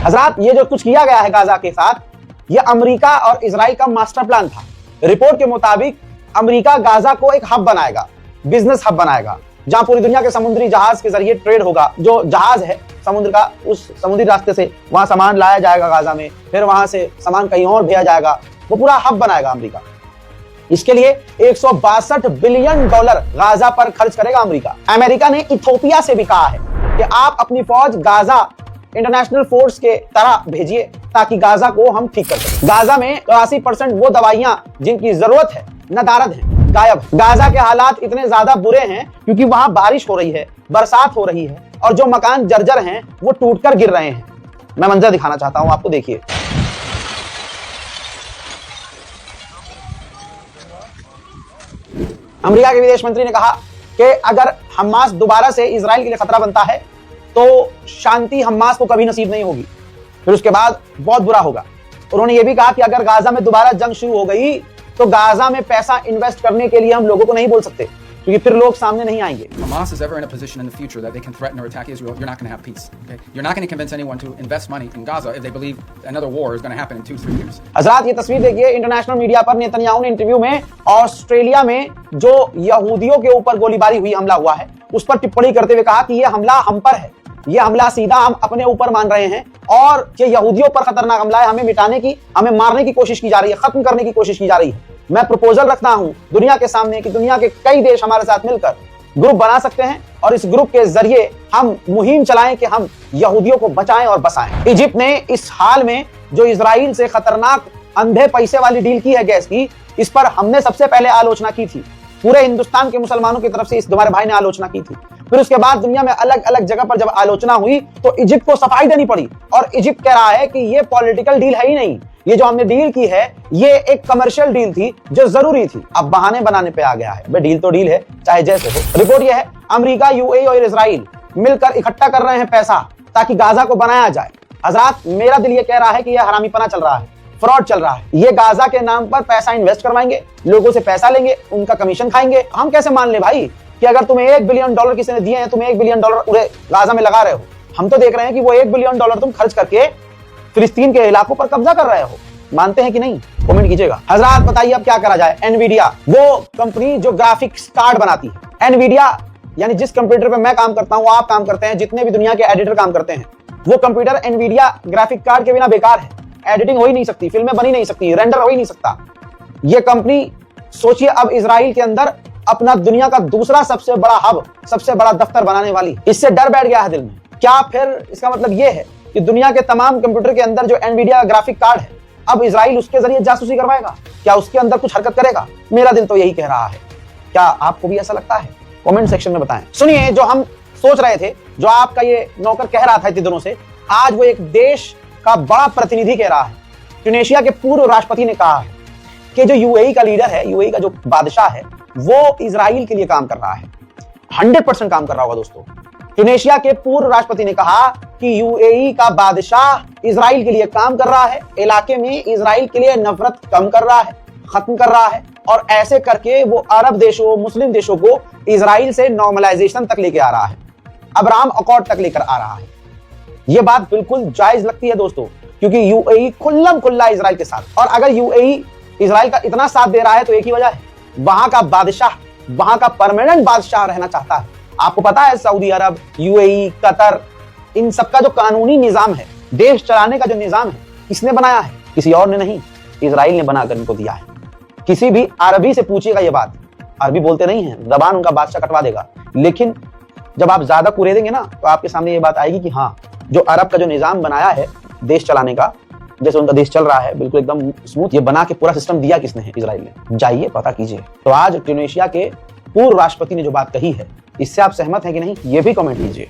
हजरात, ये जो कुछ किया गया है गाजा के साथ, ये अमेरिका और इजराइल का मास्टर प्लान था। रिपोर्ट के मुताबिक अमेरिका गाजा को एक हब बनाएगा, बिजनेस हब बनाएगा, जहां पूरी दुनिया के समुद्री जहाज के जरिए ट्रेड होगा। जो जहाज है समुद्र का, उस समुद्री रास्ते से वहां सामान लाया जाएगा गाजा में, फिर वहां से सामान कहीं और भेजा जाएगा। वो पूरा हब बनाएगा अमेरिका। इसके लिए 162 बिलियन डॉलर गाजा पर खर्च करेगा अमेरिका। अमेरिका ने इथियोपिया से भी कहा है कि आप अपनी फौज गाजा इंटरनेशनल फोर्स के तरह भेजिए ताकि गाजा को हम ठीक कर सकें। गाजा में 80% वो दवाइयां जिनकी जरूरत है नदारद हैं, गायब। गाजा के हालात इतने ज्यादा बुरे हैं क्योंकि वहां बारिश हो रही है, बरसात हो रही है और जो मकान जर्जर हैं वो टूटकर गिर रहे हैं। मैं मंजर दिखाना चाहता हूं आपको, देखिए। अमेरिका के विदेश मंत्री ने कहा कि अगर हमास दोबारा से इजराइल के लिए खतरा बनता है तो शांति हमास को कभी नसीब नहीं होगी, फिर उसके बाद बहुत बुरा होगा। उन्होंने ये भी कहा कि अगर गाजा में दोबारा जंग शुरू हो गई तो गाजा में पैसा इन्वेस्ट करने के लिए हम लोगों को नहीं बोल सकते, क्योंकि फिर लोग सामने नहीं आएंगे। Hamas is ever in a position in the future that they can threaten or attack Israel, you're not going to have peace. Okay? You're not going to convince anyone to invest money in Gaza if they believe another war is going to happen in 2-3 years. हजरात, ये तस्वीर देखिए। International media पर Netanyahu ने interview में Australia में जो यहूदियों के ऊपर गोलीबारी हुई, हमला हुआ है, उस पर टिप्पणी करते हुए कहा कि ये हमला हम पर है, ये हमला सीधा हम अपने ऊपर मान रहे हैं और ये यहूदियों पर खतरनाक हमला है। हमें मिटाने की, हमें मारने की कोशिश की जा रही है, खत्म करने की कोशिश की जा रही है। मैं प्रपोजल रखता हूं दुनिया के सामने कि दुनिया के कई देश हमारे साथ मिलकर ग्रुप बना सकते हैं और इस ग्रुप के जरिए हम मुहिम चलाएं कि हम यहूदियों को बचाएं और बसाएं। इजिप्ट ने इस हाल में जो इजराइल से खतरनाक अंधे पैसे वाली डील की है गैस की, इस पर हमने सबसे पहले आलोचना की थी। पूरे हिंदुस्तान के मुसलमानों की तरफ से इस तुम्हारे भाई ने आलोचना की थी। फिर उसके बाद दुनिया में अलग अलग जगह पर जब आलोचना हुई तो इजिप्ट को सफाई देनी पड़ी और इजिप्ट कह रहा है कि ये पॉलिटिकल डील है ही नहीं, ये जो हमने डील की है ये एक कमर्शियल डील थी जो जरूरी थी। अब बहाने बनाने पे आ गया है। भाई डील तो डील है, चाहे जैसे हो। रिपोर्ट ये है, अमेरिका, यूएई और इजराइल मिलकर इकट्ठा कर रहे हैं पैसा ताकि गाजा को बनाया जाए। हजरात, मेरा दिल ये कह रहा है कि यह हरामीपना चल रहा है, फ्रॉड चल रहा है। ये गाजा के नाम पर पैसा इन्वेस्ट करवाएंगे, लोगों से पैसा लेंगे, उनका कमीशन खाएंगे। हम कैसे मान ले भाई कि अगर तुम्हें $1 बिलियन किसी ने दिए हैं, तुम्हें $1 बिलियन पूरे गाजा में लगा रहे हो। हम तो देख रहे हैं कि वो $1 बिलियन तुम खर्च करके फिलिस्तीन के इलाकों पर कब्जा कर रहे हो। मानते हैं कि नहीं? कमेंट कीजिएगा। हजरात, बताइए अब क्या करा जाए। एनवीडिया, वो कंपनी जो ग्राफिक्स कार्ड बनाती है, एनवीडिया यानी जिस कंप्यूटर पे मैं काम करता हूं, आप काम करते हैं, जितने भी दुनिया के एडिटर काम करते हैं, वो कंप्यूटर एनवीडिया ग्राफिक कार्ड के बिना बेकार है। एडिटिंग हो ही नहीं सकती, फिल्में बनी नहीं सकती, रेंडर हो ही नहीं सकता। ये कंपनी, सोचिए, अब इजराइल के अंदर अपना दुनिया का दूसरा सबसे बड़ा हब, सबसे बड़ा दफ्तर बनाने वाली। इससे डर बैठ गया है दिल में। क्या फिर इसका मतलब यह है कि दुनिया के तमाम कंप्यूटर के अंदर जो एनवीडिया ग्राफिक कार्ड है, अब इजराइल उसके जरिए जासूसी करवाएगा? क्या उसके अंदर कुछ हरकत करेगा? मेरा दिल तो यही कह रहा है। क्या आपको भी ऐसा लगता है? कमेंट सेक्शन में बताएं। सुनिए, जो हम सोच रहे थे, जो आपका ये नौकर कह रहा था इतने दिनों से, आज वो एक देश का बड़ा प्रतिनिधि कह रहा है। ट्यूनीशिया के पूर्व राष्ट्रपति ने कहा है कि जो यूएई का लीडर है, यूएई का जो बादशाह है, वो इजराइल के लिए काम कर रहा है। 100% काम कर रहा होगा दोस्तों। ट्यूनीशिया के पूर्व राष्ट्रपति ने कहा कि यूएई का बादशाह इजराइल के लिए काम कर रहा है, इलाके में इजराइल के लिए नफरत कम कर रहा है, खत्म कर रहा है, और ऐसे करके वो अरब देशों, मुस्लिम देशों को इजराइल से नॉर्मलाइजेशन तक लेके आ रहा है, अब्राहम अकॉर्ड तक लेकर आ रहा है। ये बात बिल्कुल जायज लगती है दोस्तों, क्योंकि यूएई खुल्लम खुल्ला इजराइल के साथ। और अगर यूएई इजराइल का इतना साथ दे रहा है तो एक ही वजह है, वहां का बादशाह, वहां का परमानेंट बादशाह रहना चाहता है। आपको पता है सऊदी अरब, यूएई, कतर, इन सबका जो कानूनी निजाम है, देश चलाने का जो निजाम है, किसने बनाया है? किसी और ने नहीं, इजराइल ने बनाकर इनको दिया है। किसी भी अरबी से पूछिएगा ये बात, अरबी बोलते नहीं है, जबान उनका बादशाह कटवा देगा। लेकिन जब आप ज्यादा कुरेदेंगे ना तो आपके सामने ये बात आएगी कि हाँ, जो अरब का जो निजाम बनाया है देश चलाने का, जैसे उनका देश चल रहा है बिल्कुल एकदम स्मूथ, ये बना के पूरा सिस्टम दिया किसने है? इजराइल ने। जाइए पता कीजिए। तो आज ट्यूनीशिया के पूर्व राष्ट्रपति ने जो बात कही है, इससे आप सहमत हैं कि नहीं? ये भी कमेंट कीजिए।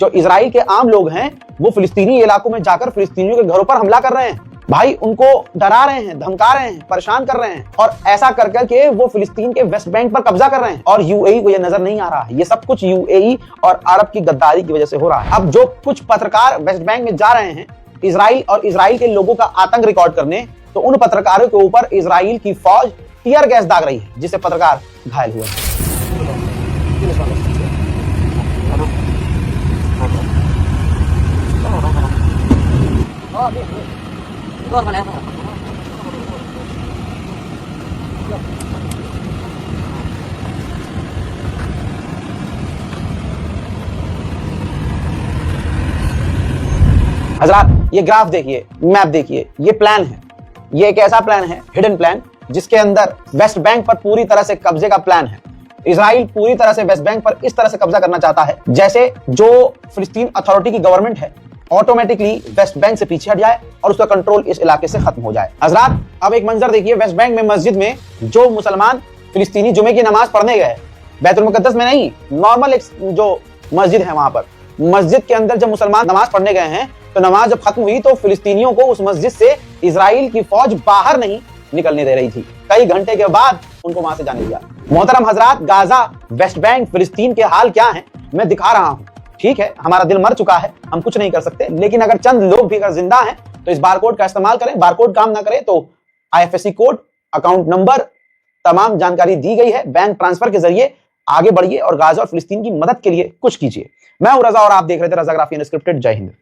जो इजराइल के आम लोग हैं वो फिलिस्तीनी इलाकों में जाकर फिलिस्तीनियों के घरों पर हमला कर रहे हैं। भाई उनको डरा रहे हैं, धमका रहे हैं, परेशान कर रहे हैं और ऐसा कर करके वो फिलिस्तीन के वेस्ट बैंक पर कब्जा कर रहे हैं। और यूएई को ये नजर नहीं आ रहा है, ये सब कुछ यूएई और अरब की गद्दारी की वजह से हो रहा है। अब जो कुछ पत्रकार वेस्ट बैंक में जा रहे हैं इजराइल और इजराइल के लोगों का आतंक रिकॉर्ड करने, तो उन पत्रकारों के ऊपर इजराइल की फौज टीयर गैस दाग रही है, जिससे पत्रकार घायल हुए। हजरात ये ग्राफ देखिए, मैप देखिए, ये प्लान है, ये एक ऐसा प्लान है, हिडन प्लान, जिसके अंदर वेस्ट बैंक पर पूरी तरह से कब्जे का प्लान है। इजराइल पूरी तरह से वेस्ट बैंक पर इस तरह से कब्जा करना चाहता है जैसे जो फिलिस्तीन अथॉरिटी की गवर्नमेंट है ऑटोमेटिकली वेस्ट बैंक से पीछे हट जाए और उसका कंट्रोल इस इलाके से खत्म हो जाए। हजरात अब एक मंजर देखिए, वेस्ट बैंक में मस्जिद में जो मुसलमान फिलिस्तीनी जुमे की नमाज पढ़ने गए, बैतुल मुकद्दस में नहीं, नॉर्मल एक जो मस्जिद है वहां पर, मस्जिद के अंदर जब मुसलमान नमाज पढ़ने गए हैं तो नमाज जब खत्म हुई तो फिलिस्तीनियों को उस मस्जिद से इजराइल की फौज बाहर नहीं निकलने दे रही थी। कई घंटे के बाद उनको वहां से जाने दिया। मोहतरम हजरात, गाजा, वेस्ट बैंक, फिलिस्तीन के हाल क्या हैं मैं दिखा रहा हूं। ठीक है, हमारा दिल मर चुका है, हम कुछ नहीं कर सकते, लेकिन अगर चंद लोग भी अगर जिंदा हैं तो इस बारकोड का इस्तेमाल करें। बारकोड काम ना करे तो आईएफएससी कोड, अकाउंट नंबर, तमाम जानकारी दी गई है, बैंक ट्रांसफर के जरिए आगे बढ़िए और गाजा और फिलिस्तीन की मदद के लिए कुछ कीजिए। मैं हूं रजा और आप देख रहे थे रजाग्राफी अनस्क्रिप्टेड। जय हिंद।